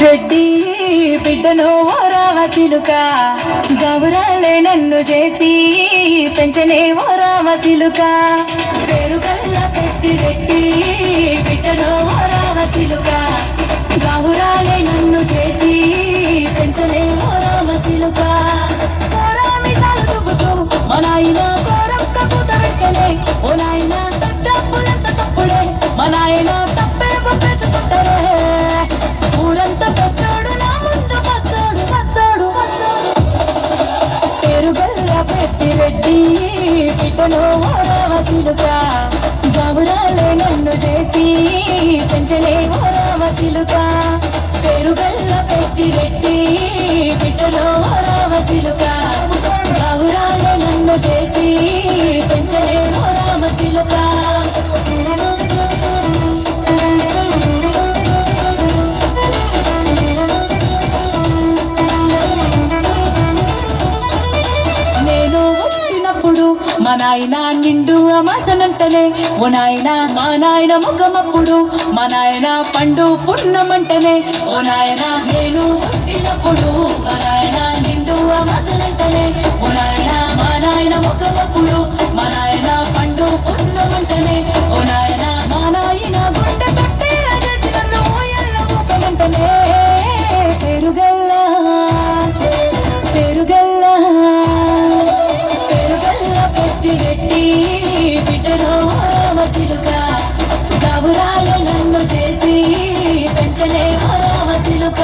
రెడ్డి బిడ్డను ఓ రావసిలుక గౌరాలే నన్ను చేసి పెంచనే ఓ రావసిలుక పేరుగల్ల పెద్దిరెడ్డి బిడ్డను ఓ రావసిలుక గౌరాలే నన్ను చేసి పెంచనే ఓ రావసిలుక కోరామిసాలు దువ్వుతూ మా నాయన కోరొక్క పూత వెక్కనే ఓ నాయన డబ్బులంత తప్పుడే మా నాయన తప్పే ఒప్పేసుకుంటారే ఊరంతా పెద్దోడు నా ముందు వస్తాడు వస్తాడు పేరుగల్ల పెద్దిరెడ్డి బిడ్డను ఓ రావసిలుక గౌరాలే నన్ను చేసి పెంచలే ఓ రావసిలుక పేరుగల్ల పెద్దిరెడ్డి బిడ్డను ఓ రావసిలుక గౌరాలే నన్ను చేసి పెంచలే ఓ రావసిలుక మా నాయన నిండు అమాసనంటనే ఓ నాయన మా నాయన ముఖమప్పుడు మా నాయన పండు పున్నమంటనే ఓ నాయన నేను పుట్టినప్పుడు మా నాయన నిండు అమాసనంటనే ఓ నాయన మా నాయన ముఖమప్పుడు మా నాయన పండు పున్నమంటనే ఓ నాయన మా నాయన గుండె తొట్టేలా చేసి నన్ను ఎల్ల ముఖమంటనే పేరుగల్ల పేరుగల్ల పెద్దిరెడ్డి బిడ్డను రావసిలుక గౌరాలే నన్ను చేసి పెంచలే రావసిలుక